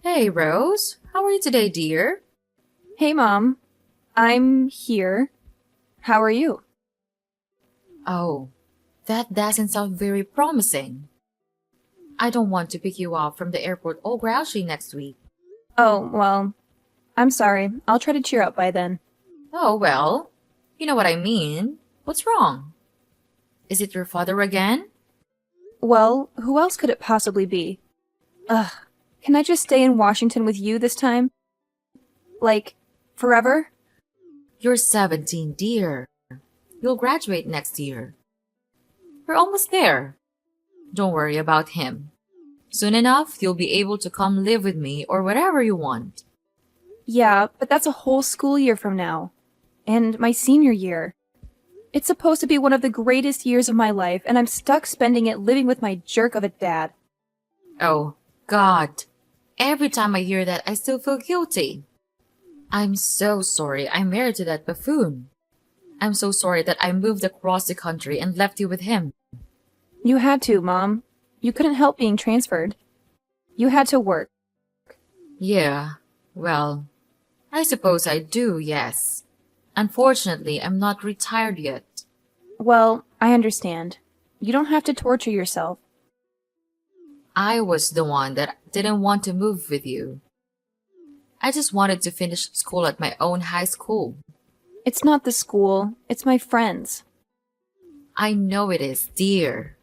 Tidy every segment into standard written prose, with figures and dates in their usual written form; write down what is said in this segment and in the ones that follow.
Hey, Rose. How are you today, dear? Hey, Mom. I'm here. How are you? Oh, that doesn't sound very promising. I don't want to pick you up from the airport all grouchy next week. Oh, well, I'm sorry. I'll try to cheer up by then. Oh, well, you know what I mean. What's wrong? Is it your father again? Well, who else could it possibly be? Ugh. Can I just stay in Washington with you this time? Like, forever? You're 17, dear. You'll graduate next year. We're almost there. Don't worry about him. Soon enough, you'll be able to come live with me or whatever you want. Yeah, but that's a whole school year from now. And my senior year. It's supposed to be one of the greatest years of my life, and I'm stuck spending it living with my jerk of a dad. Oh, God. Every time I hear that, I still feel guilty. I'm so sorry I married to that buffoon. I'm so sorry that I moved across the country and left you with him. You had to, Mom. You couldn't help being transferred. You had to work. Yeah, well, I suppose I do, yes. Unfortunately, I'm not retired yet. Well, I understand. You don't have to torture yourself. I was the one that didn't want to move with you. I just wanted to finish school at my own high school. It's not the school, it's my friends. I know it is, dear.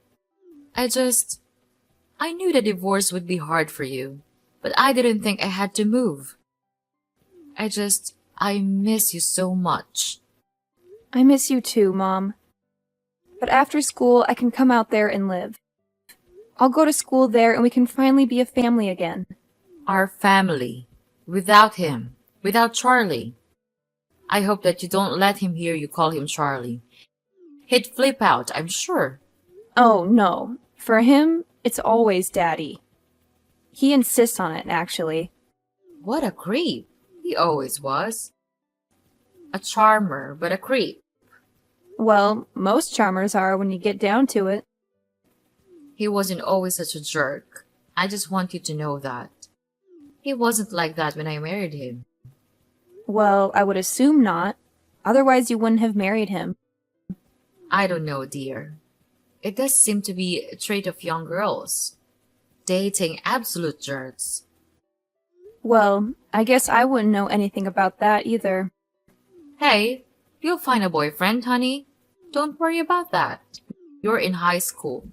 I knew the divorce would be hard for you, but I didn't think I had to move. I miss you so much. I miss you too, Mom. But after school, I can come out there and live. I'll go to school there and we can finally be a family again. Our family. Without him. Without Charlie. I hope that you don't let him hear you call him Charlie. He'd flip out, I'm sure. Oh, no. For him, it's always Daddy. He insists on it, actually. What a creep. He always was. A charmer, but a creep. Well, most charmers are when you get down to it. He wasn't always such a jerk. I just want you to know that. He wasn't like that when I married him. Well, I would assume not. Otherwise, you wouldn't have married him. I don't know, dear. It does seem to be a trait of young girls. Dating absolute jerks. Well, I guess I wouldn't know anything about that either. Hey, you'll find a boyfriend, honey. Don't worry about that. You're in high school.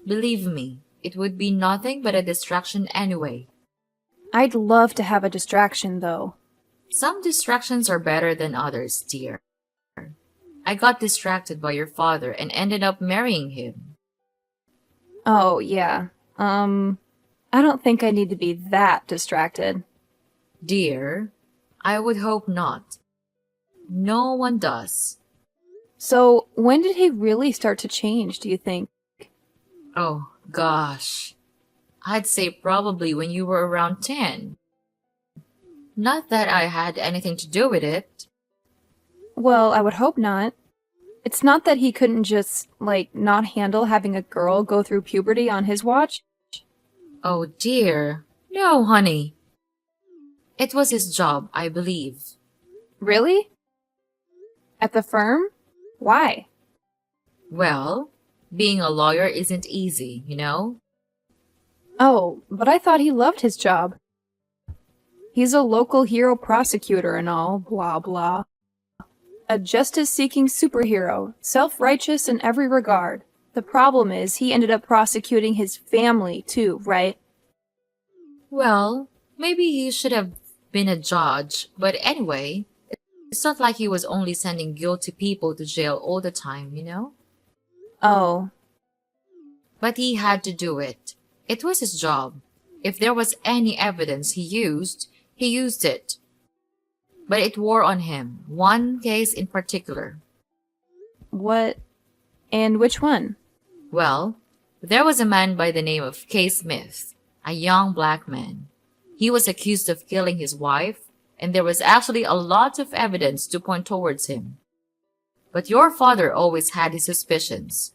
Believe me, it would be nothing but a distraction anyway. I'd love to have a distraction, though. Some distractions are better than others, dear. I got distracted by your father and ended up marrying him. Oh, yeah. I don't think I need to be that distracted. Dear, I would hope not. No one does. So, when did he really start to change, do you think? Oh, gosh. I'd say probably when you were around 10. Not that I had anything to do with it. Well, I would hope not. It's not that he couldn't just, not handle having a girl go through puberty on his watch. Oh, dear. No, honey. It was his job, I believe. Really? At the firm? Why? Well, being a lawyer isn't easy, you know? Oh, but I thought he loved his job. He's a local hero prosecutor and all, blah blah. A justice-seeking superhero, self-righteous in every regard. The problem is he ended up prosecuting his family too, right? Well, maybe he should have been a judge, but anyway, it's not like he was only sending guilty people to jail all the time, you know? Oh, But he had to do it. It was his job. If there was any evidence he used it. But it wore on him, one case in particular. what? And which one? Well, there was a man by the name of Kay Smith, a young black man. He was accused of killing his wife, and there was actually a lot of evidence to point towards him. But your father always had his suspicions.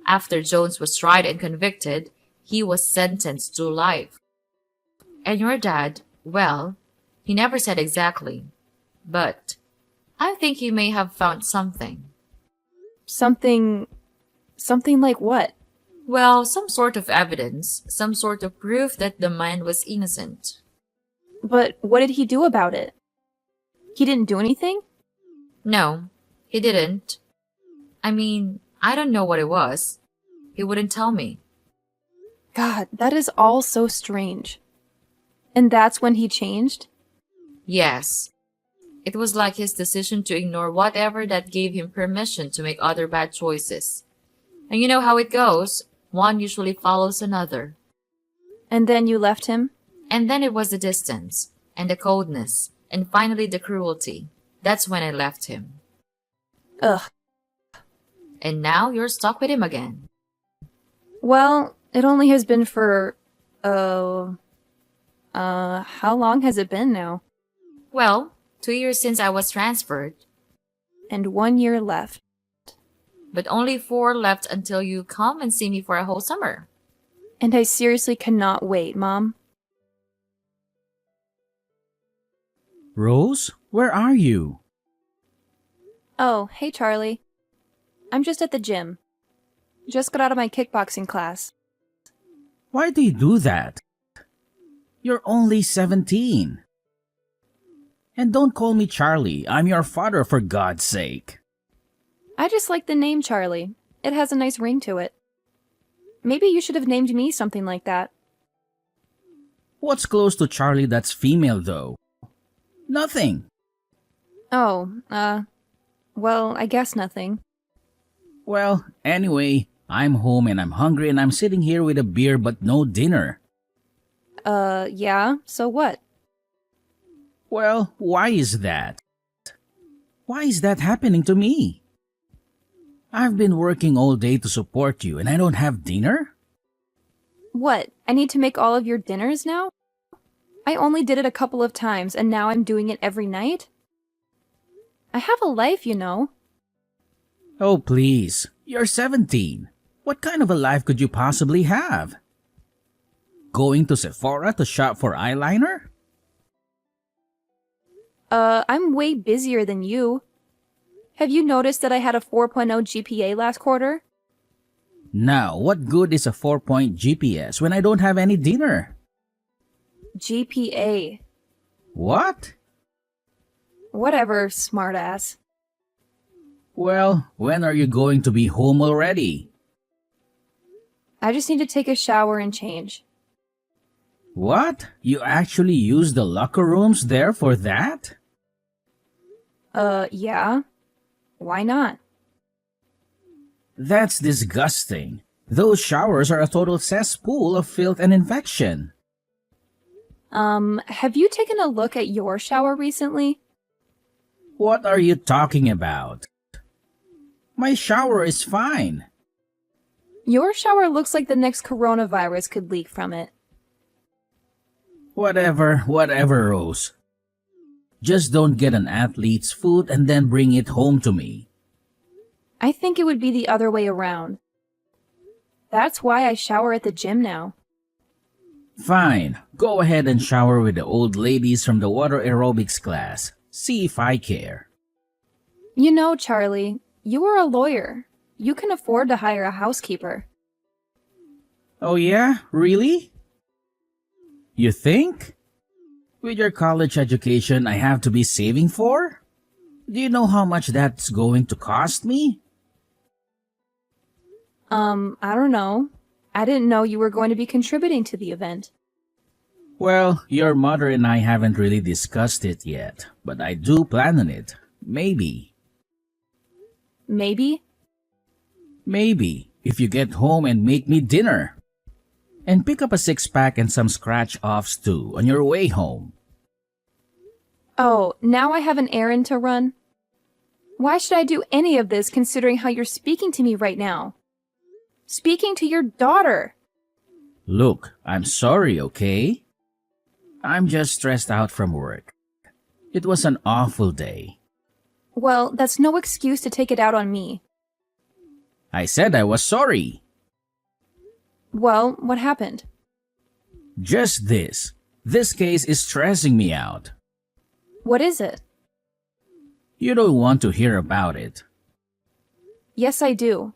After Jones was tried and convicted, he was sentenced to life. And your dad Well, he never said exactly, but I think he may have found something. Something. Something like what? Well, some sort of evidence, some sort of proof that the man was innocent. But what did he do about it? He didn't do anything? No, he didn't. I mean, I don't know what it was. He wouldn't tell me. God, that is all so strange. And that's when he changed? Yes, it was like his decision to ignore whatever that gave him permission to make other bad choices. And you know how it goes. One usually follows another. And then you left him? And then it was the distance, and the coldness, and finally the cruelty. That's when I left him. Ugh. And now you're stuck with him again. Well, it only has been for, how long has it been now? Well, 2 years since I was transferred, And 1 year left. but only 4 left until you come and see me for a whole summer. And I seriously cannot wait, Mom. Rose, where are you? Oh, hey, Charlie. I'm just at the gym. Just got out of my kickboxing class. Why do you do that? You're only 17. And don't call me Charlie. I'm your father, for God's sake. I just like the name Charlie. It has a nice ring to it. Maybe you should have named me something like that. What's close to Charlie that's female, though? Nothing. Oh, well, I guess nothing. Well, anyway, I'm home and I'm hungry and I'm sitting here with a beer but no dinner. Yeah, so what? Well, why is that? Why is that happening to me? I've been working all day to support you and I don't have dinner? What? I need to make all of your dinners now? I only did it a couple of times and now I'm doing it every night? I have a life, you know. Oh, please. You're 17. What kind of a life could you possibly have? Going to Sephora to shop for eyeliner? I'm way busier than you. Have you noticed that I had a 4.0 GPA last quarter? Now, what good is a 4-point GPS when I don't have any dinner? GPA. What? Whatever, smartass. Well, when are you going to be home already? I just need to take a shower and change. What? You actually use the locker rooms there for that? Yeah. Why not? That's disgusting. Those showers are a total cesspool of filth and infection. Have you taken a look at your shower recently? What are you talking about? My shower is fine. Your shower looks like the next coronavirus could leak from it. Whatever, Rose. Just don't get an athlete's foot and then bring it home to me. I think it would be the other way around. That's why I shower at the gym now. Fine, go ahead and shower with the old ladies from the water aerobics class. See if I care. You know, Charlie, you are a lawyer. You can afford to hire a housekeeper. Oh yeah? Really? You think? With your college education I have to be saving for? Do you know how much that's going to cost me? I don't know. I didn't know you were going to be contributing to the event. Well, your mother and I haven't really discussed it yet, but I do plan on it. Maybe. Maybe? Maybe, if you get home and make me dinner. And pick up a 6-pack and some scratch-offs too on your way home. Oh, now I have an errand to run? Why should I do any of this considering how you're speaking to me right now? Speaking to your daughter! Look, I'm sorry, okay? I'm just stressed out from work. It was an awful day. Well, that's no excuse to take it out on me. I said I was sorry. Well, what happened? Just this. This case is stressing me out. What is it? You don't want to hear about it. Yes, I do.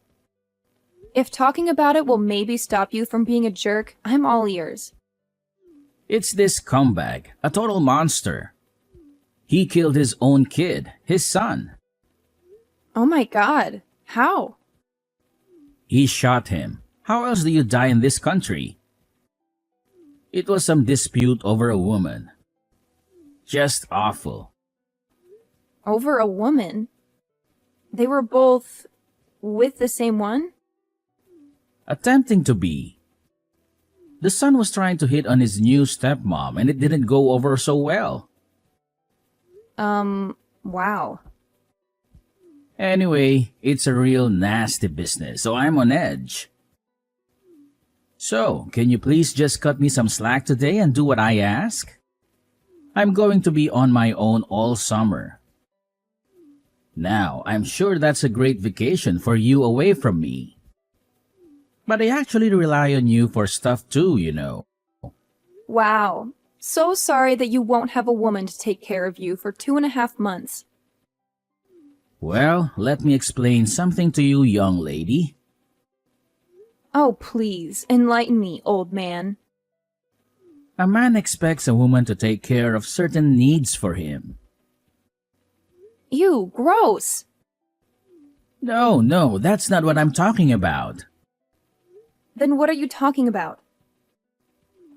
If talking about it will maybe stop you from being a jerk, I'm all ears. It's this scumbag, a total monster. He killed his own kid, his son. Oh my god. How? He shot him. How else do you die in this country? It was some dispute over a woman. Just awful. Over a woman? They were both with the same one? Attempting to be. The son was trying to hit on his new stepmom and it didn't go over so well. Wow. Anyway, it's a real nasty business, so I'm on edge. So, can you please just cut me some slack today and do what I ask? I'm going to be on my own all summer. Now, I'm sure that's a great vacation for you away from me. But I actually rely on you for stuff too, you know. Wow. So sorry that you won't have a woman to take care of you for 2.5 months. Well, let me explain something to you, young lady. Oh, please, enlighten me, old man. A man expects a woman to take care of certain needs for him. Ew, gross. No, that's not what I'm talking about. Then what are you talking about?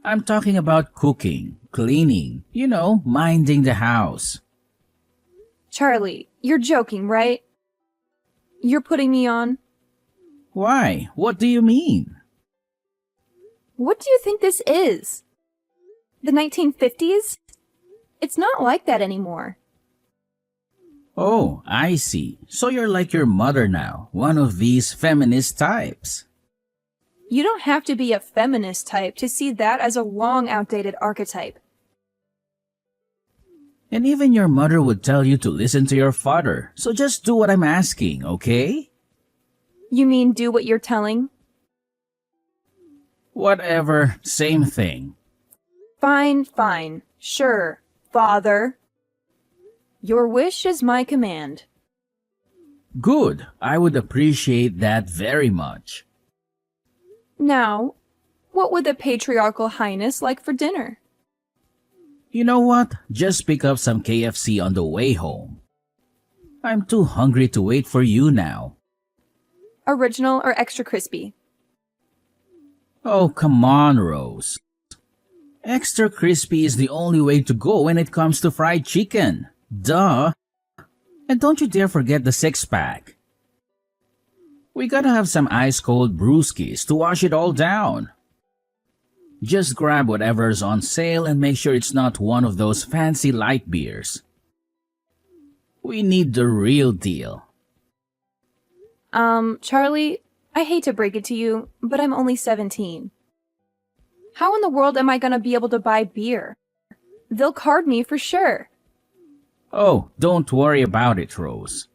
I'm talking about cooking, cleaning, minding the house. Charlie, you're joking, right? You're putting me on? Why? What do you mean? What do you think this is? The 1950s? It's not like that anymore. Oh, I see. So you're like your mother now, one of these feminist types. You don't have to be a feminist type to see that as a long outdated archetype. And even your mother would tell you to listen to your father, so just do what I'm asking, okay? You mean do what you're telling? Whatever, same thing. Fine. Sure, father. Your wish is my command. Good, I would appreciate that very much. Now, what would the patriarchal highness like for dinner? You know what? Just pick up some KFC on the way home. I'm too hungry to wait for you now. Original or extra crispy? Oh, come on, Rose. Extra crispy is the only way to go when it comes to fried chicken. Duh. And don't you dare forget the 6-pack. We gotta have some ice-cold brewskis to wash it all down. Just grab whatever's on sale and make sure it's not one of those fancy light beers. We need the real deal. Charlie, I hate to break it to you, but I'm only 17. How in the world am I gonna be able to buy beer? They'll card me for sure. Oh, don't worry about it, Rose.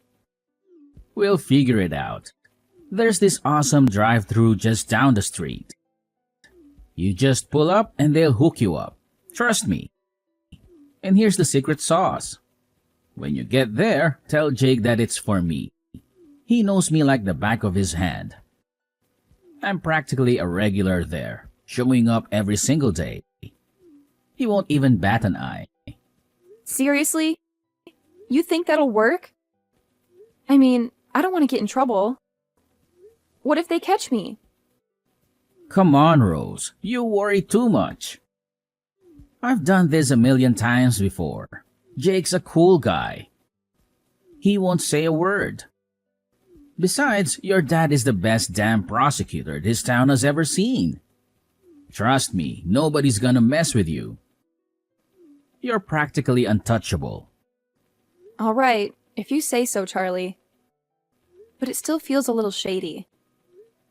We'll figure it out. There's this awesome drive-thru just down the street. You just pull up and they'll hook you up. Trust me. And here's the secret sauce. When you get there, tell Jake that it's for me. He knows me like the back of his hand. I'm practically a regular there, showing up every single day. He won't even bat an eye. Seriously? You think that'll work? I mean, I don't want to get in trouble. What if they catch me? Come on, Rose. You worry too much. I've done this a million times before. Jake's a cool guy. He won't say a word. Besides, your dad is the best damn prosecutor this town has ever seen. Trust me, nobody's gonna mess with you. You're practically untouchable. All right, if you say so, Charlie. But it still feels a little shady.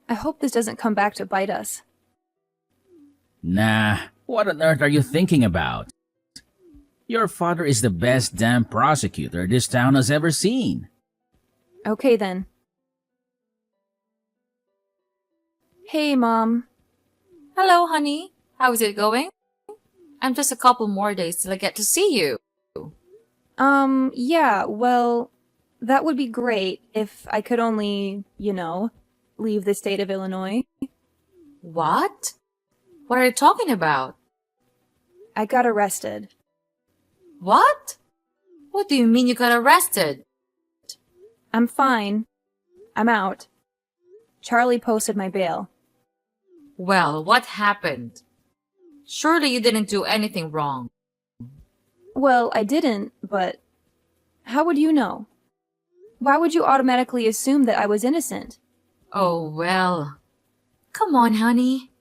I hope this doesn't come back to bite us. Nah, what on earth are you thinking about? Your father is the best damn prosecutor this town has ever seen. Okay then. Hey, Mom. Hello, honey. How is it going? I'm just a couple more days till I get to see you. Yeah, well, that would be great if I could only, leave the state of Illinois. What? What are you talking about? I got arrested. What? What do you mean you got arrested? I'm fine. I'm out. Charlie posted my bail. Well, what happened? Surely you didn't do anything wrong. Well, I didn't, but how would you know? Why would you automatically assume that I was innocent? Oh, well. Come on, honey.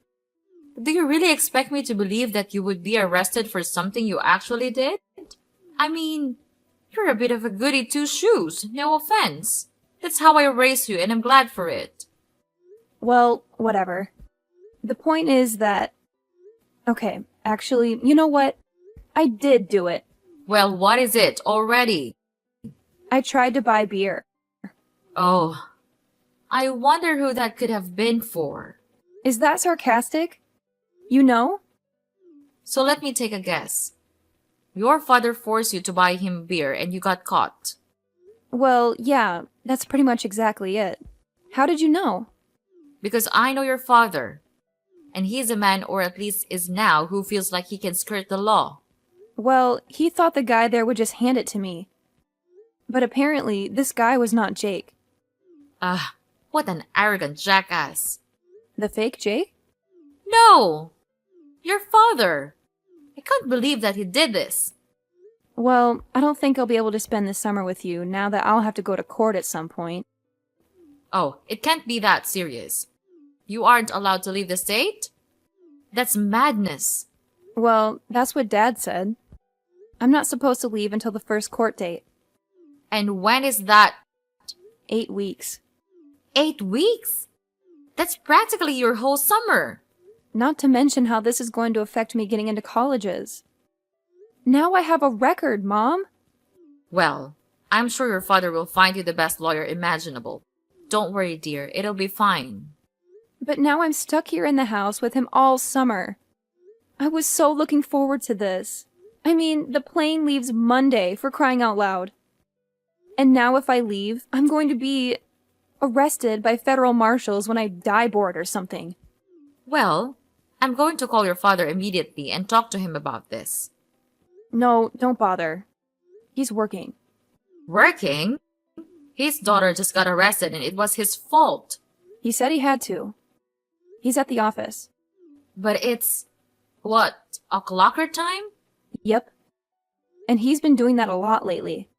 Do you really expect me to believe that you would be arrested for something you actually did? I mean, you're a bit of a goody two-shoes, no offense. That's how I raised you, and I'm glad for it. Well, whatever. The point is that... Okay, actually, you know what? I did do it. Well, what is it already? I tried to buy beer. Oh, I wonder who that could have been for. Is that sarcastic? You know? So let me take a guess. Your father forced you to buy him beer and you got caught. Well, yeah, that's pretty much exactly it. How did you know? Because I know your father. And he's a man, or at least is now, who feels like he can skirt the law. Well, he thought the guy there would just hand it to me. But apparently, this guy was not Jake. Ah, what an arrogant jackass. The fake Jake? No! Your father! I can't believe that he did this. Well, I don't think I'll be able to spend this summer with you now that I'll have to go to court at some point. Oh, it can't be that serious. You aren't allowed to leave the state? That's madness. Well, that's what Dad said. I'm not supposed to leave until the first court date. And when is that? 8 weeks. 8 weeks? That's practically your whole summer. Not to mention how this is going to affect me getting into colleges. Now I have a record, Mom. Well, I'm sure your father will find you the best lawyer imaginable. Don't worry, dear. It'll be fine. But now I'm stuck here in the house with him all summer. I was so looking forward to this. I mean, the plane leaves Monday, for crying out loud. And now if I leave, I'm going to be arrested by federal marshals when I die bored or something. Well, I'm going to call your father immediately and talk to him about this. No, don't bother. He's working. Working? His daughter just got arrested and it was his fault. He said he had to. He's at the office. But it's, what, o'clocker time? Yep. And he's been doing that a lot lately.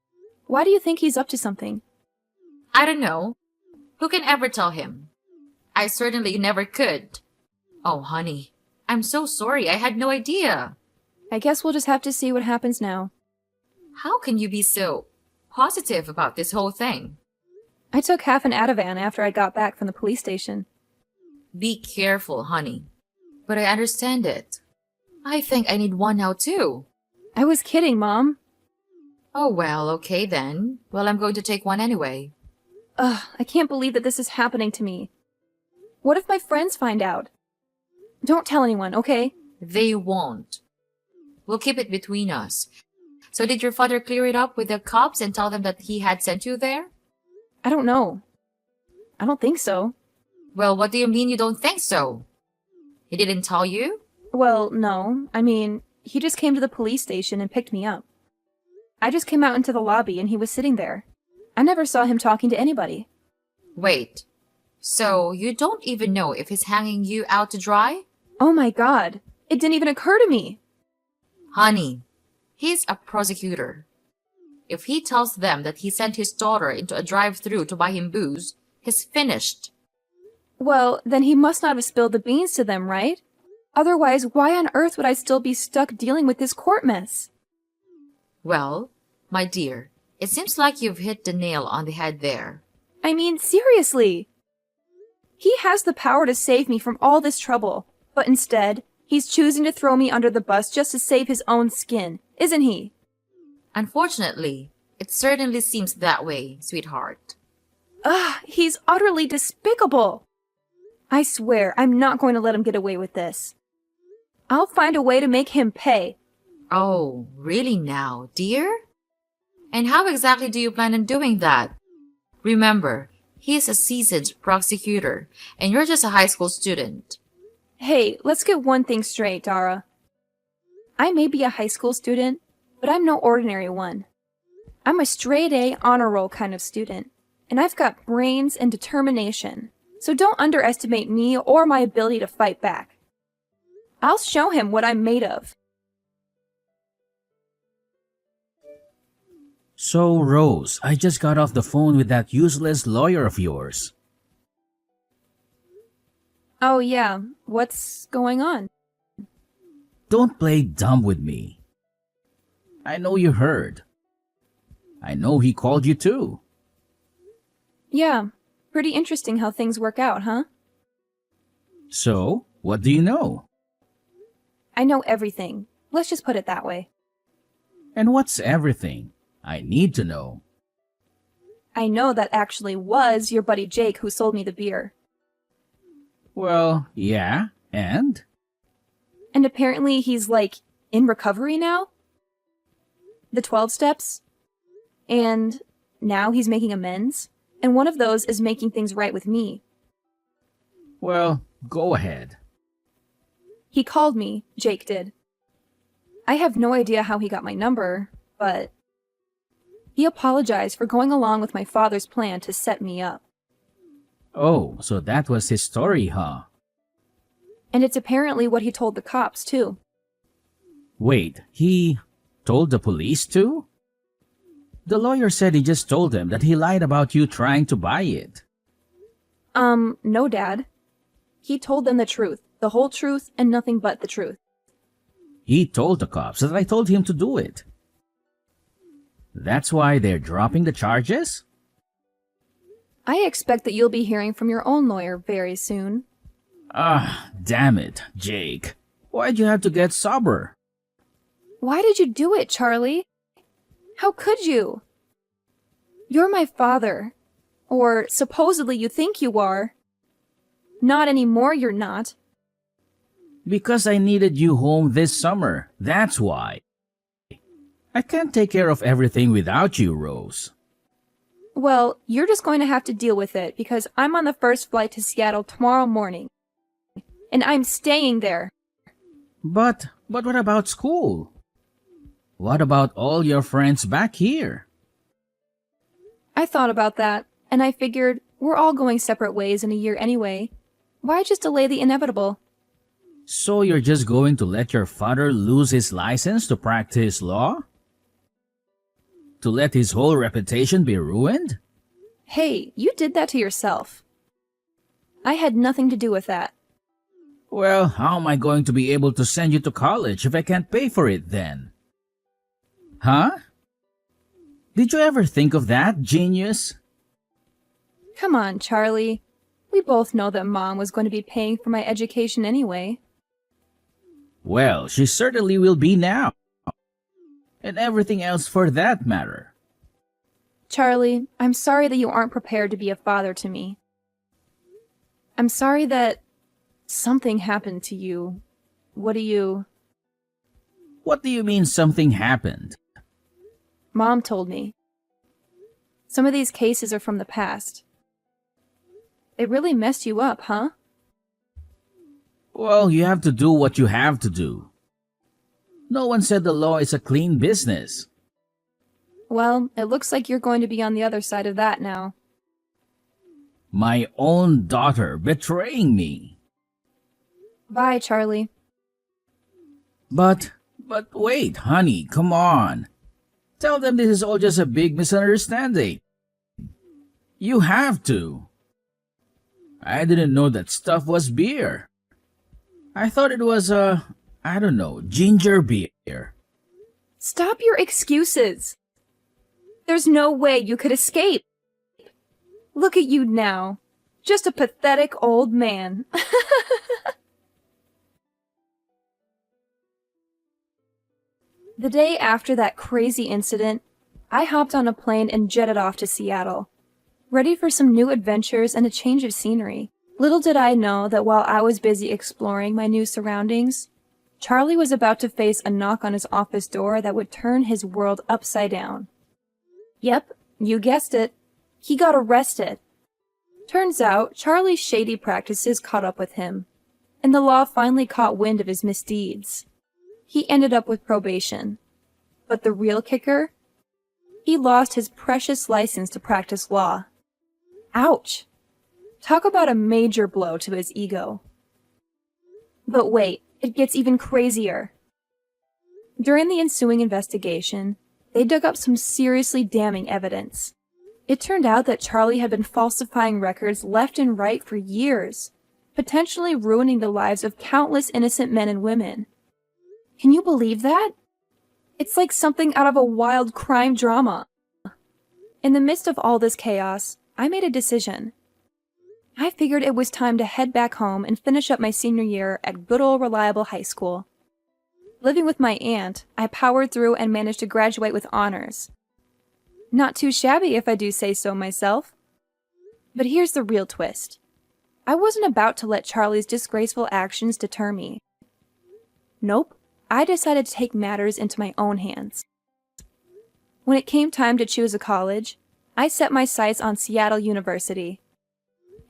Why do you think he's up to something? I don't know. Who can ever tell him? I certainly never could. Oh, honey, I'm so sorry. I had no idea. I guess we'll just have to see what happens now. How can you be so positive about this whole thing? I took half an Ativan after I got back from the police station. Be careful, honey. But I understand it. I think I need one now, too. I was kidding, Mom. Oh, well, okay then. Well, I'm going to take one anyway. Ugh, I can't believe that this is happening to me. What if my friends find out? Don't tell anyone, okay? They won't. We'll keep it between us. So did your father clear it up with the cops and tell them that he had sent you there? I don't know. I don't think so. Well, what do you mean you don't think so? He didn't tell you? Well, no. I mean, he just came to the police station and picked me up. I just came out into the lobby and he was sitting there. I never saw him talking to anybody. Wait. So you don't even know if he's hanging you out to dry? Oh my god. It didn't even occur to me. Honey, he's a prosecutor. If he tells them that he sent his daughter into a drive-thru to buy him booze, he's finished. Well, then he must not have spilled the beans to them, right? Otherwise, why on earth would I still be stuck dealing with this court mess? Well, my dear, it seems like you've hit the nail on the head there. I mean, seriously. He has the power to save me from all this trouble, but instead, he's choosing to throw me under the bus just to save his own skin, isn't he? Unfortunately, it certainly seems that way, sweetheart. Ugh, he's utterly despicable. I swear, I'm not going to let him get away with this. I'll find a way to make him pay. Oh, really now, dear? And how exactly do you plan on doing that? Remember, he is a seasoned prosecutor, and you're just a high school student. Hey, let's get one thing straight, Dara. I may be a high school student, but I'm no ordinary one. I'm a straight A honor roll kind of student, and I've got brains and determination, so don't underestimate me or my ability to fight back. I'll show him what I'm made of. So, Rose, I just got off the phone with that useless lawyer of yours. Oh yeah, what's going on? Don't play dumb with me. I know you heard. I know he called you too. Yeah, pretty interesting how things work out, huh? So, what do you know? I know everything. Let's just put it that way. And what's everything? I need to know. I know that actually was your buddy Jake who sold me the beer. Well, yeah, and? And apparently he's like in recovery now? The 12 steps? And now he's making amends? And one of those is making things right with me. Well, go ahead. He called me, Jake did. I have no idea how he got my number, but he apologized for going along with my father's plan to set me up. Oh, so that was his story, huh? And it's apparently what he told the cops, too. Wait, he told the police too? The lawyer said he just told them that he lied about you trying to buy it. No, Dad. He told them the truth, the whole truth, and nothing but the truth. He told the cops that I told him to do it. That's why they're dropping the charges? I expect that you'll be hearing from your own lawyer very soon. Ah, damn it, Jake. Why'd you have to get sober? Why did you do it, Charlie? How could you? You're my father. Or supposedly you think you are. Not anymore, you're not. Because I needed you home this summer. That's why. I can't take care of everything without you, Rose. Well, you're just going to have to deal with it because I'm on the first flight to Seattle tomorrow morning. And I'm staying there. But what about school? What about all your friends back here? I thought about that, and I figured we're all going separate ways in a year anyway. Why just delay the inevitable? So you're just going to let your father lose his license to practice law? To let his whole reputation be ruined? Hey, you did that to yourself. I had nothing to do with that. Well, how am I going to be able to send you to college if I can't pay for it then? Huh? Did you ever think of that, genius? Come on, Charlie. We both know that Mom was going to be paying for my education anyway. Well, she certainly will be now. And everything else for that matter. Charlie, I'm sorry that you aren't prepared to be a father to me. I'm sorry that something happened to you. What do you... What do you mean something happened? Mom told me. Some of these cases are from the past. It really messed you up, huh? Well, you have to do what you have to do. No one said the law is a clean business. Well, it looks like you're going to be on the other side of that now. My own daughter betraying me. Bye, Charlie. But wait, honey, come on. Tell them this is all just a big misunderstanding. You have to. I didn't know that stuff was beer. I thought it was I don't know, ginger beer. Stop your excuses. There's no way you could escape. Look at you now. Just a pathetic old man. The day after that crazy incident, I hopped on a plane and jetted off to Seattle, ready for some new adventures and a change of scenery. Little did I know that while I was busy exploring my new surroundings, Charlie was about to face a knock on his office door that would turn his world upside down. Yep, you guessed it. He got arrested. Turns out, Charlie's shady practices caught up with him, and the law finally caught wind of his misdeeds. He ended up with probation. But the real kicker? He lost his precious license to practice law. Ouch! Talk about a major blow to his ego. But wait, it gets even crazier. During the ensuing investigation, they dug up some seriously damning evidence. It turned out that Charlie had been falsifying records left and right for years, potentially ruining the lives of countless innocent men and women. Can you believe that? It's like something out of a wild crime drama. In the midst of all this chaos, I made a decision. I figured it was time to head back home and finish up my senior year at good old reliable high school. Living with my aunt, I powered through and managed to graduate with honors. Not too shabby if I do say so myself. But here's the real twist. I wasn't about to let Charlie's disgraceful actions deter me. Nope, I decided to take matters into my own hands. When it came time to choose a college, I set my sights on Seattle University.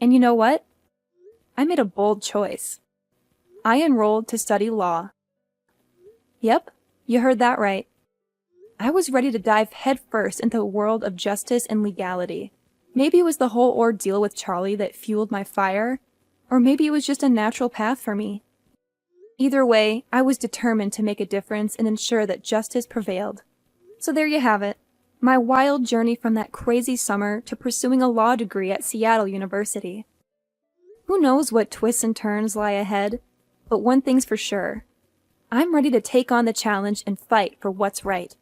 And you know what? I made a bold choice. I enrolled to study law. Yep, you heard that right. I was ready to dive headfirst into the world of justice and legality. Maybe it was the whole ordeal with Charlie that fueled my fire, or maybe it was just a natural path for me. Either way, I was determined to make a difference and ensure that justice prevailed. So there you have it, my wild journey from that crazy summer to pursuing a law degree at Seattle University. Who knows what twists and turns lie ahead, but one thing's for sure. I'm ready to take on the challenge and fight for what's right.